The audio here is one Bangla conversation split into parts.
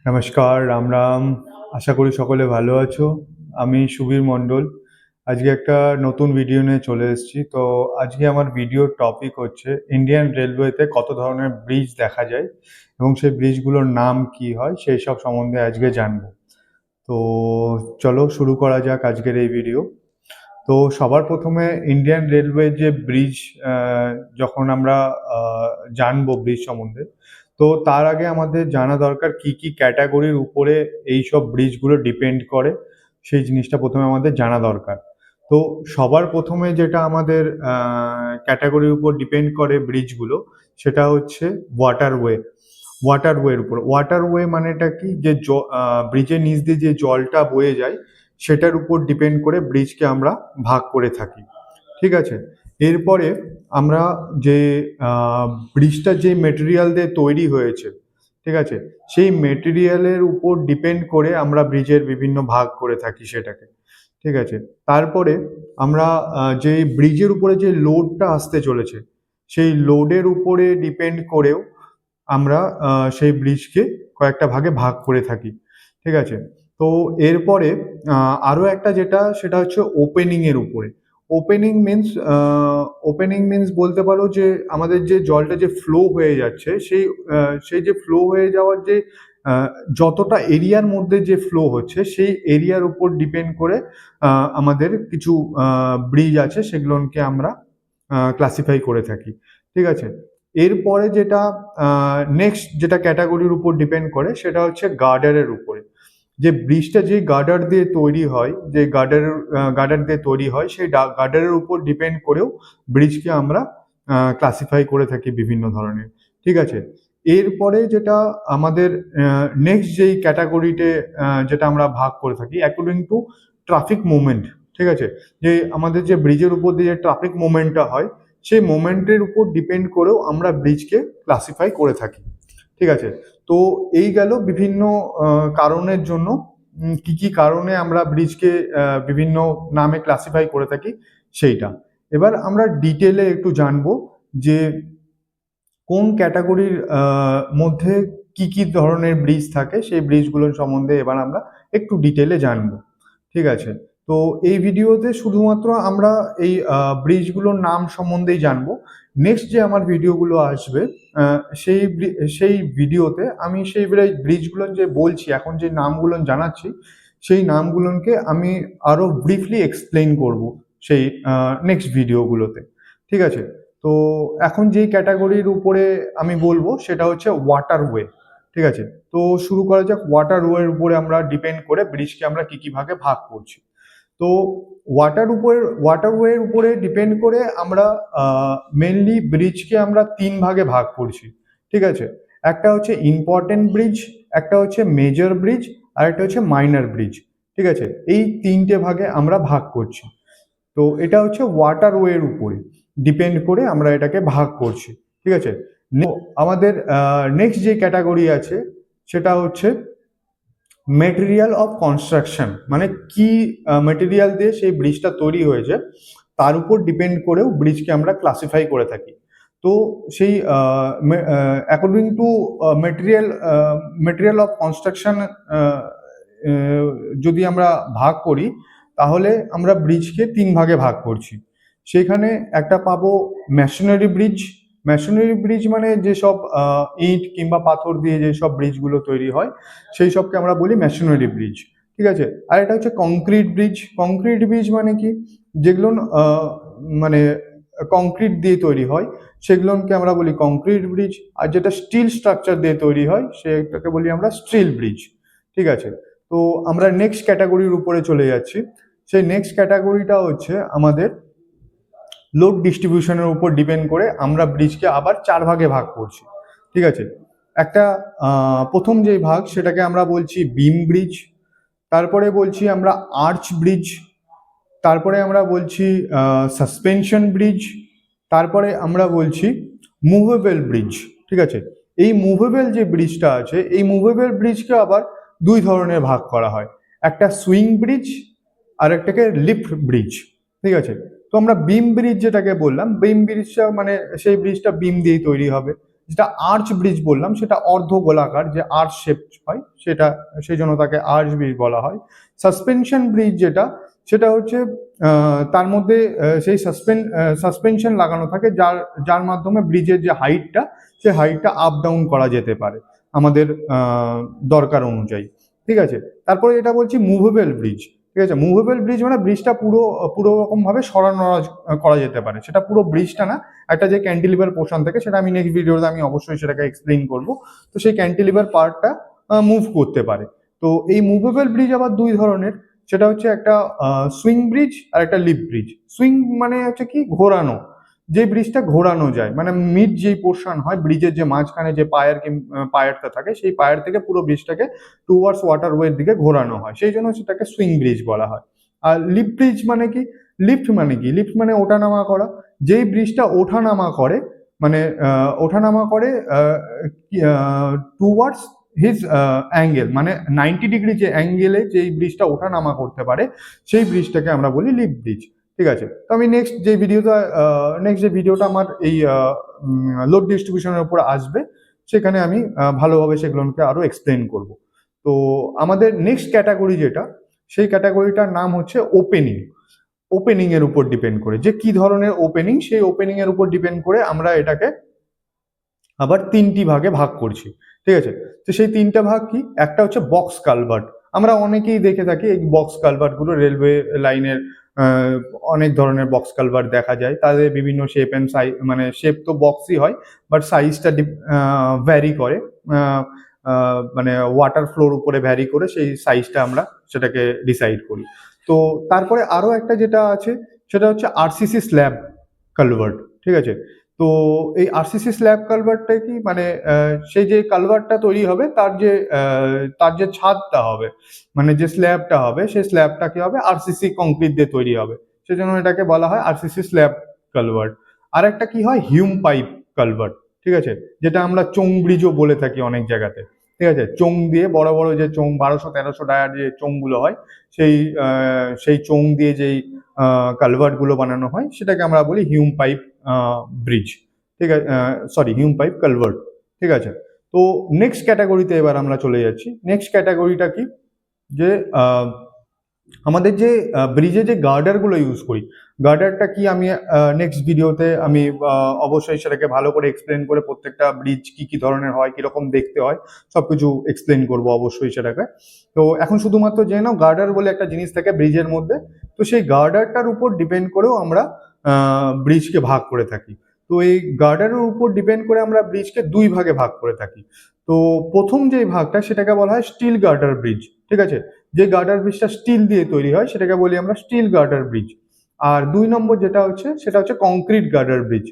নমস্কার, রাম রাম। আশা করি সকলে ভালো আছো। আমি সুবীর মণ্ডল। আজকে একটা নতুন ভিডিও নিয়ে চলে এসেছি। তো আজকে আমার ভিডিওর টপিক হচ্ছে ইন্ডিয়ান রেলওয়েতে কত ধরনের ব্রিজ দেখা যায় এবং সেই ব্রিজগুলোর নাম কি হয় সেই সব সম্বন্ধে আজকে জানবো। তো চলো শুরু করা যাক আজকের এই ভিডিও। তো সবার প্রথমে ইন্ডিয়ান রেলওয়ে যে ব্রিজ, যখন আমরা জানবো ব্রিজ সম্বন্ধে, তো তার আগে আমাদের জানা দরকার কি কি ক্যাটাগরির উপরে এই সব ব্রিজগুলো ডিপেন্ড করে, সেই জিনিসটা প্রথমে আমাদের জানা দরকার। তো সবার প্রথমে যেটা আমাদের ক্যাটাগরির উপর ডিপেন্ড করে ব্রিজগুলো, সেটা হচ্ছে ওয়াটারওয়ে। ওয়াটারওয়ের উপর, ওয়াটারওয়ে মানেটা কি, যে ব্রিজের নিচ দিয়ে যে জলটা বয়ে যায় সেটার উপর ডিপেন্ড করে ব্রিজকে আমরা ভাগ করে থাকি। ঠিক আছে। এরপরে আমরা যে ব্রিজটা যে মেটেরিয়াল দিয়ে তৈরি হয়েছে, ঠিক আছে, সেই মেটেরিয়ালের উপর ডিপেন্ড করে আমরা ব্রিজের বিভিন্ন ভাগ করে থাকি সেটাকে। ঠিক আছে। তারপরে আমরা যে ব্রিজের উপরে যে লোডটা আসতে চলেছে সেই লোডের উপরে ডিপেন্ড করেও আমরা সেই ব্রিজকে কয়েকটা ভাগে ভাগ করে থাকি। ঠিক আছে। তো এরপরে আরও একটা যেটা, সেটা হচ্ছে ওপেনিং এর উপরে। ওপেনিং মিনস বলতে পারো যে আমাদের যে জলটা যে ফ্লো হয়ে যাচ্ছে, সেই যে ফ্লো হয়ে যাওয়ার যে আহ, যতটা এরিয়ার মধ্যে যে ফ্লো হচ্ছে সেই এরিয়ার উপর ডিপেন্ড করে আমাদের কিছু ব্রিজ আছে, সেগুলোকে আমরা ক্লাসিফাই করে থাকি। ঠিক আছে। এরপরে যেটা নেক্সট যেটা ক্যাটাগরির উপর ডিপেন্ড করে সেটা হচ্ছে গার্ডারের উপরে। যে ব্রিজটা যে গার্ডার দিয়ে তৈরি হয়, যে গার্ডার দিয়ে তৈরি হয়, সেই গার্ডারের উপর ডিপেন্ড করেও ব্রিজকে আমরা ক্লাসিফাই করে থাকি বিভিন্ন ধরনের। ঠিক আছে। এরপরে যেটা আমাদের নেক্সট যেই ক্যাটাগরিতে যেটা আমরা ভাগ করে থাকি অ্যাকর্ডিং টু ট্রাফিক মুভমেন্ট। ঠিক আছে। যে আমাদের যে ব্রিজের উপর দিয়ে যে ট্রাফিক মুভমেন্টটা হয়, সেই মোমেন্টের উপর ডিপেন্ড করেও আমরা ব্রিজকে ক্লাসিফাই করে থাকি। ঠিক আছে। তো এই গেল বিভিন্ন কারণের জন্য, কি কি কারণে আমরা ব্রিজকে বিভিন্ন নামে ক্লাসিফাই করে থাকি সেইটা। এবার আমরা ডিটেলে একটু জানবো যে কোন ক্যাটাগরির মধ্যে কি কি ধরনের ব্রিজ থাকে, সেই ব্রিজগুলোর সম্বন্ধে এবার আমরা একটু ডিটেলে জানবো। ঠিক আছে। তো এই ভিডিওতে শুধুমাত্র আমরা এই ব্রিজগুলোর নাম সম্বন্ধেই জানবো। নেক্সট যে আমার ভিডিওগুলো আসবে, সেই ভিডিওতে আমি সেই ব্রিজগুলো যে বলছি, এখন যে নামগুলো জানাচ্ছি, সেই নামগুলোকে আমি আরো ব্রিফলি এক্সপ্লেইন করব সেই নেক্সট ভিডিওগুলোতে। ঠিক আছে। তো এখন যেই ক্যাটাগরির উপরে আমি বলবো সেটা হচ্ছে ওয়াটারওয়ে। ঠিক আছে। তো শুরু করা যাক। ওয়াটারওয়ের উপরে আমরা ডিপেন্ড করে ব্রিজকে আমরা কি কি ভাগে ভাগ করছি। তো ওয়াটারওয়ের উপরে ডিপেন্ড করে আমরা মেনলি ব্রিজকে আমরা তিন ভাগে ভাগ করছি। ঠিক আছে। একটা হচ্ছে ইম্পর্টেন্ট ব্রিজ, একটা হচ্ছে মেজর ব্রিজ, আর একটা হচ্ছে মাইনর ব্রিজ। ঠিক আছে। এই তিনটে ভাগে আমরা ভাগ করছি। তো এটা হচ্ছে ওয়াটারওয়ের উপরে ডিপেন্ড করে আমরা এটাকে ভাগ করছি। ঠিক আছে। আমাদের নেক্সট যে ক্যাটাগরি আছে সেটা হচ্ছে মেটেরিয়াল অফ কনস্ট্রাকশন, মানে কি মেটেরিয়াল দিয়ে সেই ব্রিজটা তৈরি হয়েছে তার উপর ডিপেন্ড করেও ব্রিজকে আমরা ক্লাসিফাই করে থাকি। তো সেই according to material material of construction যদি আমরা ভাগ করি, তাহলে আমরা ব্রিজকে তিন ভাগে ভাগ করছি। সেখানে একটা পাবো মেশিনারি ব্রিজ। মেশিনারি ব্রিজ মানে যেসব ইট কিংবা পাথর দিয়ে যেসব ব্রিজগুলো তৈরি হয় সেই সবকে আমরা বলি মেশিনারি ব্রিজ। ঠিক আছে। আর এটা হচ্ছে কংক্রিট ব্রিজ। কংক্রিট ব্রিজ মানে কি, যেগুলো মানে কংক্রিট দিয়ে তৈরি হয় সেগুলোকে আমরা বলি কংক্রিট ব্রিজ। আর যেটা স্টিল স্ট্রাকচার দিয়ে তৈরি হয় সেটাকে বলি আমরা স্টিল ব্রিজ। ঠিক আছে। তো আমরা নেক্সট ক্যাটাগরির উপরে চলে যাচ্ছি। সেই নেক্সট ক্যাটাগরিটা হচ্ছে আমাদের লোড ডিস্ট্রিবিউশনের উপর ডিপেন্ড করে আমরা ব্রিজকে আবার চার ভাগে ভাগ করছি। ঠিক আছে। একটা প্রথম যে ভাগ সেটাকে আমরা বলছি বিম ব্রিজ, তারপরে বলছি আমরা আর্চ ব্রিজ, তারপরে আমরা বলছি সাসপেনশন ব্রিজ, তারপরে আমরা বলছি মুভেবল ব্রিজ। ঠিক আছে। এই মুভেবল যে ব্রিজটা আছে, এই মুভেবল ব্রিজকে আবার দুই ধরনের ভাগ করা হয়, একটা সুইং ব্রিজ আর একটাকে লিফট ব্রিজ। ঠিক আছে। তো আমরা বিম ব্রিজ যেটাকে বললাম, বিম ব্রিজটা মানে সেই ব্রিজটা বিম দিয়েই তৈরি হবে, যেটা আর্চ ব্রিজ বললাম সেটা অর্ধ গোলাকার, যে আর্চ শেপ হয় সেটা, সেই জন্য তাকে আর্চ ব্রিজ বলা হয়। সাসপেনশন ব্রিজ যেটা, সেটা হচ্ছে তার মধ্যে সেই সাসপেনশন লাগানো থাকে, যার যার মাধ্যমে ব্রিজের যে হাইটটা, সেই হাইটটা আপ ডাউন করা যেতে পারে আমাদের দরকার অনুযায়ী। ঠিক আছে, তারপরে এটা বলছি মুভেবল ব্রিজ। ঠিক আছে, মুভেবল ব্রিজ মানে ব্রিজটা পুরো রকম ভাবে সরানো করা যেতে পারে, সেটা পুরো ব্রিজটা না, একটা যে ক্যান্টিলিভার পোর্শন থাকে, সেটা আমি নেক্সট ভিডিওতে আমি অবশ্যই সেটাকে এক্সপ্লেইন করবো। তো সেই ক্যান্টিলিভার পার্টটা মুভ করতে পারে। তো এই মুভেবল ব্রিজ আবার দুই ধরনের, সেটা হচ্ছে একটা সুইং ব্রিজ আর একটা লিপ ব্রিজ। সুইং মানে হচ্ছে কি, ঘোরানো, যে ব্রিজটা ঘোরানো যায়, মানে মিড যেই পোর্শন হয় ব্রিজের, যে মাঝখানে যে পায়ারটা থাকে, সেই পায়ার থেকে পুরো ব্রিজটাকে টুয়ার্ডস ওয়াটারওয়ের দিকে ঘোরানো হয়, সেই জন্য সেটাকে সুইং ব্রিজ বলা হয়। আর লিপ ব্রিজ মানে কি, লিফট মানে কি, লিফট মানে ওঠানামা করা। যেই ব্রিজটা ওঠানামা করে, মানে ওঠানামা করে টুয়ার্ডস হিজ অ্যাঙ্গেল, মানে 90 ডিগ্রি যে অ্যাঙ্গেলে যেই ব্রিজটা ওঠানামা করতে পারে, সেই ব্রিজটাকে আমরা বলি লিপ ব্রিজ। ঠিক আছে, তো আমি নেক্সট যে ভিডিওটা আমার এই লোড ডিস্ট্রিবিউশনের উপর আসবে, সেখানে আমি ভালোভাবে সেগুলোকে আরো এক্সপ্লেন করব। তো আমাদের নেক্সট ক্যাটাগরি যেটা, সেই ক্যাটাগরিটার নাম হচ্ছে ওপেনিং। ওপেনিং এর উপর ডিপেন্ড করে, যে কি ধরনের ওপেনিং, সেই ওপেনিং এর উপর ডিপেন্ড করে আমরা এটাকে আবার তিনটি ভাগে ভাগ করছি। ঠিক আছে, তো সেই তিনটা ভাগ কি, একটা হচ্ছে বক্স কালভার্ট। আমরা অনেকেই দেখে থাকি এই বক্স কালভার্ট গুলো, রেলওয়ে লাইনের অনেক ধরনের বক্স কালভার্ট দেখা যায়, তাদের বিভিন্ন শেপ অ্যান্ড সাইজ, মানে শেপ তো বক্সই হয়, বাট সাইজটা ভ্যারি করে, মানে ওয়াটার ফ্লোর উপরে ভ্যারি করে সেই সাইজটা আমরা সেটাকে ডিসাইড করি। তো তারপরে আরো একটা যেটা আছে, সেটা হচ্ছে আরসিসি স্ল্যাব কালভার্ট। ঠিক আছে, তো এই আরসিসি স্ল্যাব কালভার্টটা কি, মানে সেই যে কালভার্টটা তৈরি হবে, তার যে ছাদটা হবে, মানে যে স্ল্যাবটা হবে, সেই স্ল্যাবটা কি হবে, আরসিসি কংক্রিট দিয়ে তৈরি হবে, সেজন্য এটাকে বলা হয় আরসিসি স্ল্যাব কালভার্ট। আর একটা কি হয়, হিউম পাইপ কালভার্ট। ঠিক আছে, যেটা আমরা চোং ব্রিজও বলে থাকি অনেক জায়গাতে। ঠিক আছে, চোং দিয়ে বড় বড় যে চোং, 1200-1300 ডায়ার যে চোংগুলো হয়, সেই চোং দিয়ে যেই কালভার্ট গুলো বানানো হয়, সেটাকে আমরা বলি হিউম পাইপ ব্রিজ। ঠিক আছে, সরি, হিউম পাইপ কালভার্ট। ঠিক আছে, তো নেক্সট ক্যাটাগরিতে এবার আমরা চলে যাচ্ছি। নেক্সট ক্যাটাগরিটা কি, যে আমাদের যে ব্রিজে যে গার্ডারগুলো ইউজ করি, গার্ডারটা কি আমি নেক্সট ভিডিওতে আমি অবশ্যই সেটাকে ভালো করে এক্সপ্লেন করে, প্রত্যেকটা ব্রিজ কি কি ধরনের হয়, কিরকম দেখতে হয়, সবকিছু এক্সপ্লেন করব অবশ্যই সেটাকে। তো এখন শুধুমাত্র জেনে নাও, গার্ডার বলে একটা জিনিস থাকে ব্রিজের মধ্যে, তো সেই গার্ডারটার উপর ডিপেন্ড করেও আমরা ব্রিজকে ভাগ করে থাকি। তো এই গার্ডারের উপর ডিপেন্ড করে আমরা ব্রিজকে দুই ভাগে ভাগ করে থাকি। তো প্রথম যে ভাগটা, সেটাকে বলা হয় স্টিল গার্ডার ব্রিজ। ঠিক আছে, যে গার্ডার ব্রিজটা স্টিল দিয়ে তৈরি হয়, সেটাকে বলি আমরা স্টিল গার্ডার ব্রিজ। আর দুই নম্বর যেটা হচ্ছে, সেটা হচ্ছে কংক্রিট গার্ডার ব্রিজ।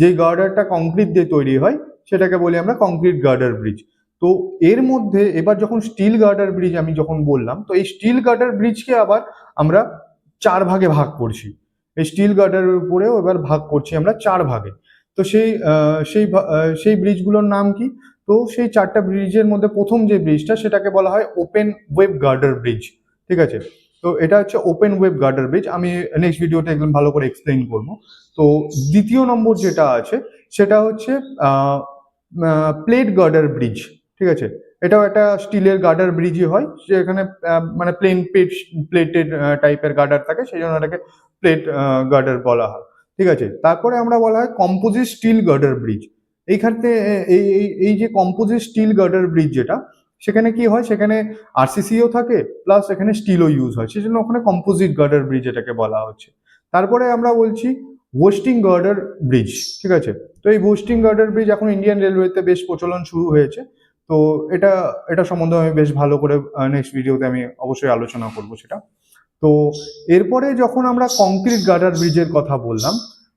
যেই গার্ডারটা কংক্রিট দিয়ে তৈরি হয়, সেটাকে বলি আমরা কংক্রিট গার্ডার ব্রিজ। তো এর মধ্যে এবার যখন স্টিল গার্ডার ব্রিজ আমি যখন বললাম, তো এই স্টিল গার্ডার ব্রিজকে আবার আমরা চার ভাগে ভাগ করছি। এই স্টিল গার্ডারের উপরেও এবার ভাগ করছি আমরা চার ভাগে। তো সেই ব্রিজগুলোর নাম কি, তো সেই চারটা ব্রিজের মধ্যে প্রথম যে ব্রিজটা, সেটাকে বলা হয় ওপেন ওয়েব গার্ডার ব্রিজ। ঠিক আছে, তো এটা হচ্ছে ওপেন ওয়েব গার্ডার ব্রিজ, আমি নেক্সট ভিডিওতে একদম ভালো করে এক্সপ্লেইন করবো। তো দ্বিতীয় নম্বর যেটা আছে, সেটা হচ্ছে প্লেট গার্ডার ব্রিজ। ঠিক আছে, এটাও একটা স্টিলের গার্ডার ব্রিজই হয়, যেখানে মানে প্লেটেড টাইপের গার্ডার থাকে, সেই জন্য এটাকে প্লেট গার্ডার বলা হয়। ঠিক আছে, তারপরে আমরা বলা হয় কম্পোজিট স্টিল গার্ডার ব্রিজ। এইখানে এই যে কম্পোজিট স্টিল গার্ডার ব্রিজ যেটা, সেখানে কি হয়, সেখানে আরসিসিও থাকে, প্লাস এখানে স্টিলও ইউজ হয়, সেজন্য ওখানে কম্পোজিট গার্ডার ব্রিজ এটাকে বলা হচ্ছে। তারপরে আমরা বলছি ওয়েস্টিং গার্ডার ব্রিজ। ঠিক আছে, তো এই ওয়েস্টিং গার্ডার ব্রিজ এখন ইন্ডিয়ান রেলওয়েতে বেশ প্রচলন শুরু হয়েছে। তো এটা সম্বন্ধে আমি বেশ ভালো করে নেক্সট ভিডিওতে আমি অবশ্যই আলোচনা করব সেটা। তো এরপরে যখন আমরা কংক্রিট গার্ডার ব্রিজের কথা বললাম,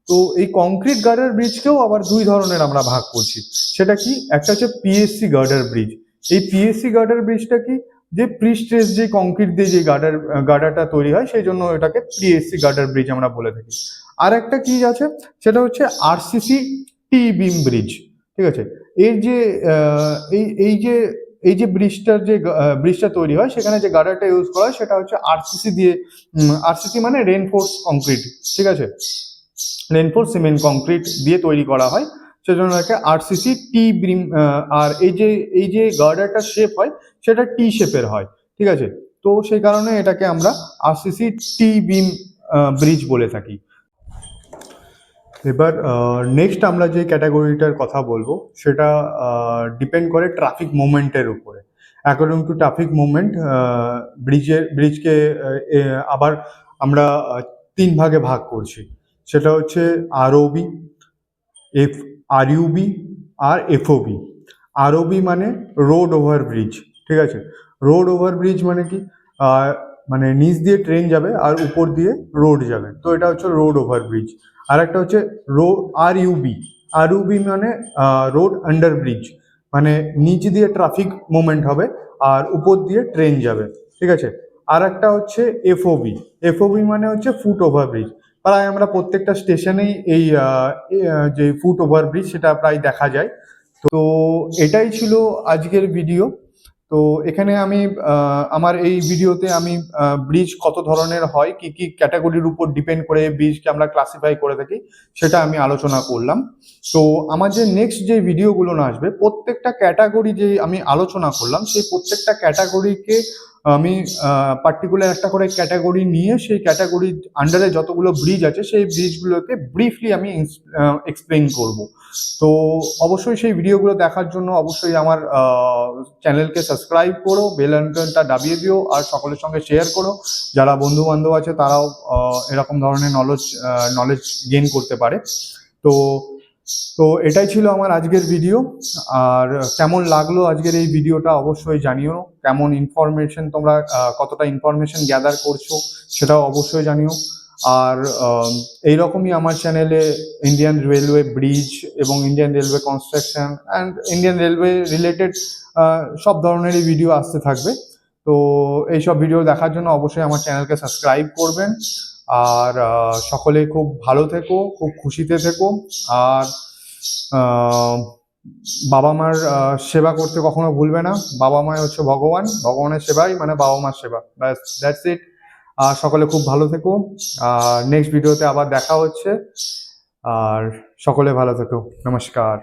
তো এই কংক্রিট গার্ডার ব্রিজকেও আবার দুই ধরনের আমরা ভাগ করছি। সেটা কি, একটা হচ্ছে পিএসসি গার্ডার ব্রিজ। এই পিএসসি গার্ডার ব্রিজটা কি, যে প্রিস্ট্রেস যে কংক্রিট দিয়ে যে গার্ডারটা তৈরি হয়, সেই জন্য এটাকে পিএসসি গার্ডার ব্রিজ আমরা বলে থাকি। আর একটা কি আছে, সেটা হচ্ছে আরসিসি টি বিম ব্রিজ। ঠিক আছে, এর যে এই যে ব্রিজটা তৈরি হয়, সেখানে যে গার্ডারটা ইউজ করা হয়, সেটা হচ্ছে আরসিসি দিয়ে, আরসিসি মানে রেনফোর্স কংক্রিট। ঠিক আছে, রেনফোর্স সিমেন্ট কংক্রিট দিয়ে তৈরি করা হয়, সেজন্য এটাকে আরসিসি টি বিম। আর এই যে গার্ডারটা শেপ হয় সেটা টি শেপের হয়, ঠিক আছে। তো সেই কারণে এটাকে আমরা আরসিসি টি বিম ব্রিজ বলে থাকি। এবার নেক্সট আমরা যে ক্যাটাগরিটার কথা বলবো সেটা ডিপেন্ড করে ট্রাফিক মুভমেন্টের উপরে। অ্যাকর্ডিং টু ট্রাফিক মুভমেন্ট ব্রিজকে আবার আমরা তিন ভাগে ভাগ করছি। সেটা হচ্ছে আরওবি, আরইউবি আর এফওবি। আরওবি মানে রোড ওভার ব্রিজ, ঠিক আছে। রোড ওভার ব্রিজ মানে কি, মানে নিচ দিয়ে ট্রেন যাবে আর উপর দিয়ে রোড যাবে, তো এটা হচ্ছে রোড ওভার ব্রিজ। আর একটা হচ্ছে আরইউবি। আরইউবি মানে রোড আন্ডার ব্রিজ, মানে নিচ দিয়ে ট্রাফিক মুভমেন্ট হবে আর উপর দিয়ে ট্রেন যাবে, ঠিক আছে। আর একটা হচ্ছে এফওবি। এফওবি মানে হচ্ছে ফুট ওভার ব্রিজ। প্রায় আমরা প্রত্যেকটা স্টেশনেই এই যে ফুট ওভার ব্রিজ সেটা প্রায় দেখা যায়। তো এটাই ছিল আজকের ভিডিও। তো এখানে আমি আমার এই ভিডিওতে আমি ব্রিজ কত ধরনের হয়, কি কি ক্যাটাগরির উপর ডিপেন্ড করে ব্রিজকে আমরা ক্লাসিফাই করে থাকি সেটা আমি আলোচনা করলাম। তো আমার যে নেক্সট যে ভিডিওগুলো আসবে প্রত্যেকটা ক্যাটাগরি যে আমি আলোচনা করলাম সেই প্রত্যেকটা ক্যাটাগরিকে আমি পার্টিকুলার একটা করে ক্যাটাগরি নিয়ে সেই ক্যাটাগরির আন্ডারে যতগুলো ব্রিজ আছে সেই ব্রিজগুলোকে ব্রিফলি আমি এক্সপ্লেইন করব। তো অবশ্যই সেই ভিডিওগুলো দেখার জন্য অবশ্যই আমার চ্যানেলকে সাবস্ক্রাইব করো, বেল আইকনটা দাবিয়ে দিও আর সকলের সঙ্গে শেয়ার করো। যারা বন্ধু বান্ধব আছে তারাও এরকম ধরনের নলেজ গেইন করতে পারে। তো তো এটাই ছিল আমার আজকের ভিডিও। আর কেমন লাগলো আজকের এই ভিডিওটা অবশ্যই জানিও। কেমন ইনফরমেশন তোমরা কতটা ইনফরমেশন গ্যাদার করছো সেটাও অবশ্যই জানিও। আর এইরকমই আমার চ্যানেলে ইন্ডিয়ান রেলওয়ে ব্রিজ এবং Indian railway construction and Indian railway related সব ধরনেরই ভিডিও আসতে থাকবে। তো এইসব ভিডিও দেখার জন্য অবশ্যই আমার চ্যানেলকে সাবস্ক্রাইব করবেন। আর সকলে খুব ভালো থেকো, খুব খুশিতে থেকো। আর বাবা মার সেবা করতে কখনো ভুলবে না। বাবা মা হচ্ছে ভগবান, ভগবানের সেবাই মানে বাবা মার সেবা, ব্যাস দ্যাটস ইট। আর সকলে খুব ভালো থেকো। আর নেক্সট ভিডিওতে আবার দেখা হচ্ছে। আর সকলে ভালো থেকো, নমস্কার।